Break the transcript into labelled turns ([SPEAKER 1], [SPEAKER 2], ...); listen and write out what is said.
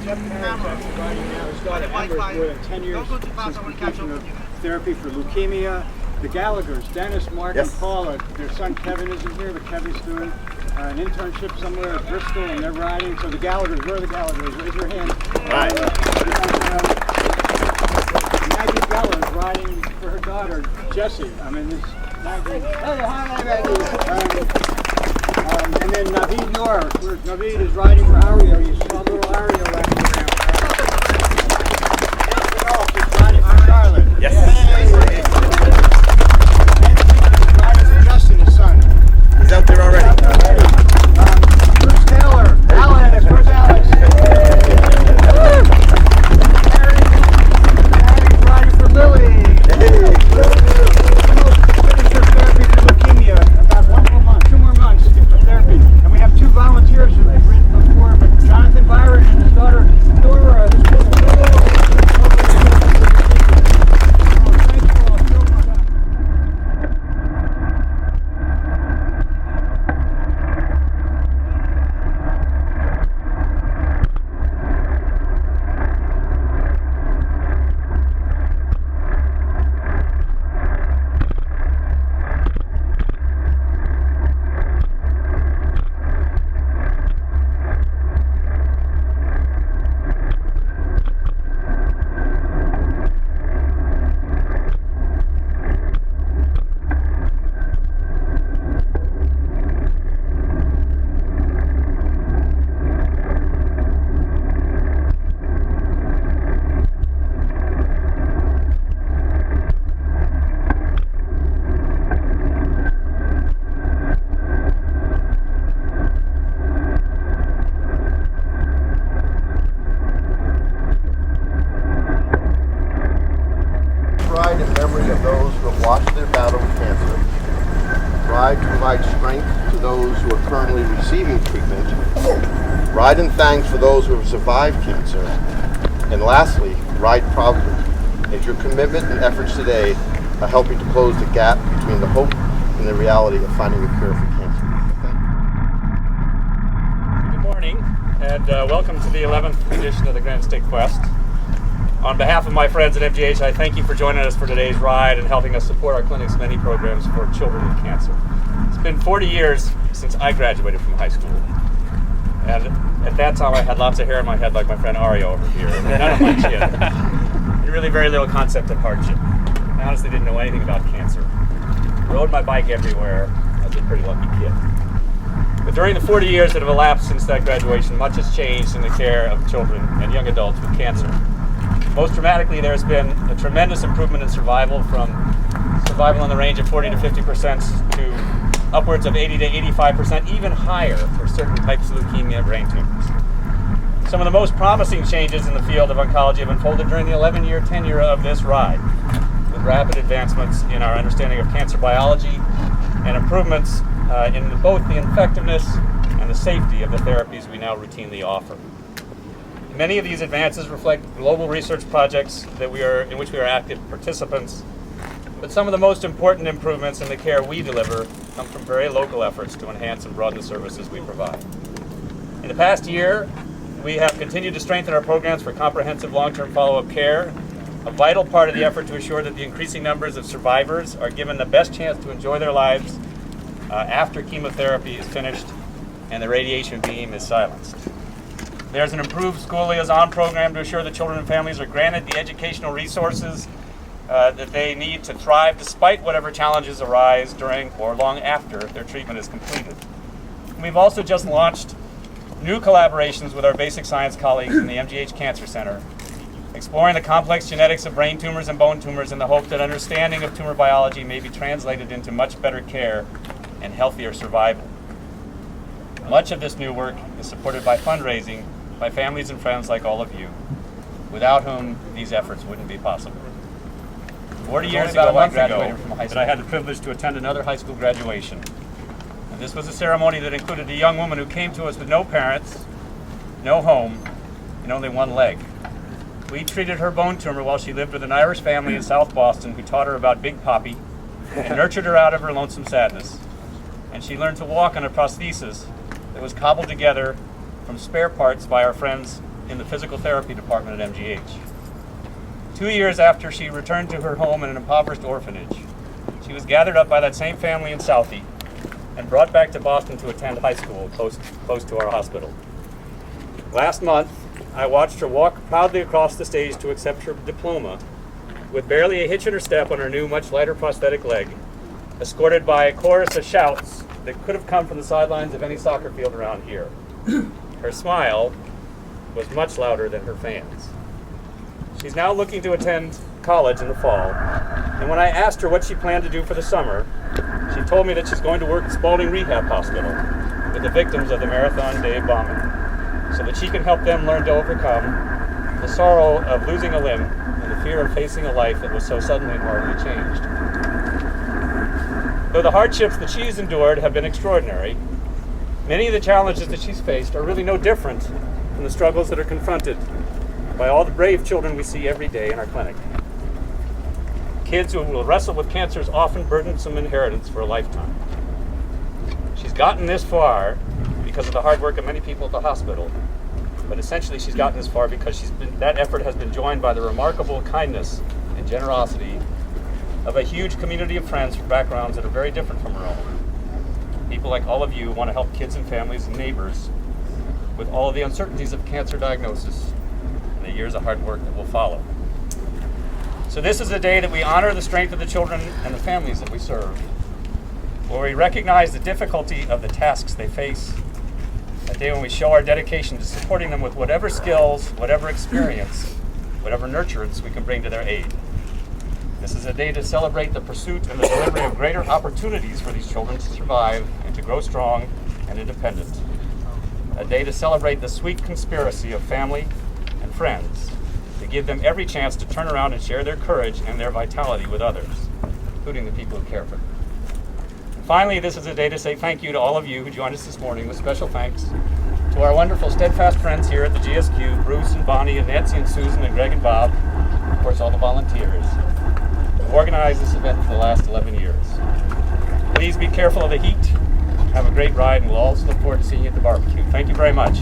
[SPEAKER 1] Jeff Parrish is providing now his daughter Amber with more than 10 years since completion of therapy for leukemia. The Gallaghers, Dennis, Mark, and Paula, their son Kevin isn't here, but Kevin's doing an internship somewhere at Bristol, and they're riding. So the Gallaghers, where are the Gallaghers? Raise your hand.
[SPEAKER 2] Right.
[SPEAKER 1] Maggie Bella is riding for her daughter, Jessie. I mean, this Maggie. Hey, hi, Maggie. And then Naveed Nour. Naveed is riding for Ario. You saw little Ario riding around. He's riding for Charlotte.
[SPEAKER 2] Yes. He's out there already.
[SPEAKER 1] Bruce Taylor. Alex. Where's Alex? Harry's riding for Lily. Finish her therapy for leukemia. About 2 more months for therapy. And we have 2 volunteers who they've written before, but Jonathan Byron and his daughter Nour.
[SPEAKER 3] Ride in memory of those who have watched their battle with cancer. Ride to provide strength to those who are currently receiving treatment. Ride in thanks for those who have survived cancer. And lastly, ride proudly, as your commitment and efforts today are helping to close the gap between the hope and the reality of finding a cure for cancer.
[SPEAKER 4] Good morning, and welcome to the 11th edition of the Granite State Quest. On behalf of my friends at MGH, I thank you for joining us for today's ride and helping us support our clinic's many programs for children with cancer. It's been 40 years since I graduated from high school. And at that time, I had lots of hair in my head like my friend Ario over here, and none of my chin. And really very little concept of hardship. I honestly didn't know anything about cancer. Rode my bike everywhere. I was a pretty lucky kid. But during the 40 years that have elapsed since that graduation, much has changed in the care of children and young adults with cancer. Most dramatically, there's been a tremendous improvement in survival, from survival in the range of 40 to 50% to upwards of 80 to 85%, even higher for certain types of leukemia and brain tumors. Some of the most promising changes in the field of oncology have unfolded during the 11-year tenure of this ride, with rapid advancements in our understanding of cancer biology and improvements in both the effectiveness and the safety of the therapies we now routinely offer. Many of these advances reflect global research projects in which we are active participants, but some of the most important improvements in the care we deliver come from very local efforts to enhance and broaden the services we provide. In the past year, we have continued to strengthen our programs for comprehensive long-term follow-up care, a vital part of the effort to ensure that the increasing numbers of survivors are given the best chance to enjoy their lives after chemotherapy is finished and the radiation beam is silenced. There's an improved school liaison program to assure that children and families are granted the educational resources that they need to thrive despite whatever challenges arise during or long after their treatment is completed. We've also just launched new collaborations with our basic science colleagues in the MGH Cancer Center, exploring the complex genetics of brain tumors and bone tumors in the hope that understanding of tumor biology may be translated into much better care and healthier survival. Much of this new work is supported by fundraising by families and friends like all of you, without whom these efforts wouldn't be possible. 40 years ago, I graduated from high school, but I had the privilege to attend another high school graduation. And this was a ceremony that included a young woman who came to us with no parents, no home, and only one leg. We treated her bone tumor while she lived with an Irish family in South Boston who taught her about Big Papi and nurtured her out of her lonesome sadness. And she learned to walk on a prosthesis that was cobbled together from spare parts by our friends in the physical therapy department at MGH. 2 years after she returned to her home in an impoverished orphanage, she was gathered up by that same family in Southie and brought back to Boston to attend high school close to our hospital. Last month, I watched her walk proudly across the stage to accept her diploma with barely a hitch in her step on her new, much lighter prosthetic leg, escorted by a chorus of shouts that could have come from the sidelines of any soccer field around here. Her smile was much louder than her fans. She's now looking to attend college in the fall, and when I asked her what she planned to do for the summer, she told me that she's going to work at Spalding Rehab Hospital with the victims of the Marathon Day bombing, so that she can help them learn to overcome the sorrow of losing a limb and the fear of facing a life that was so suddenly and horribly changed. Though the hardships that she's endured have been extraordinary, many of the challenges that she's faced are really no different from the struggles that are confronted by all the brave children we see every day in our clinic. Kids who will wrestle with cancer's often burdensome inheritance for a lifetime. She's gotten this far because of the hard work of many people at the hospital, but essentially she's gotten this far because that effort has been joined by the remarkable kindness and generosity of a huge community of friends from backgrounds that are very different from her own. People like all of you want to help kids and families and neighbors with all of the uncertainties of cancer diagnosis and the years of hard work that will follow. So this is a day that we honor the strength of the children and the families that we serve, where we recognize the difficulty of the tasks they face, a day when we show our dedication to supporting them with whatever skills, whatever experience, whatever nurturance we can bring to their aid. This is a day to celebrate the pursuit and the delivery of greater opportunities for these children to survive and to grow strong and independent. A day to celebrate the sweet conspiracy of family and friends to give them every chance to turn around and share their courage and their vitality with others, including the people who care for them. And finally, this is a day to say thank you to all of you who joined us this morning, with special thanks to our wonderful steadfast friends here at the GSQ, Bruce and Bonnie and Nancy and Susan and Greg and Bob, and of course all the volunteers who organized this event for the last 11 years. Please be careful of the heat. Have a great ride, and we'll also look forward to seeing you at the barbecue. Thank you very much.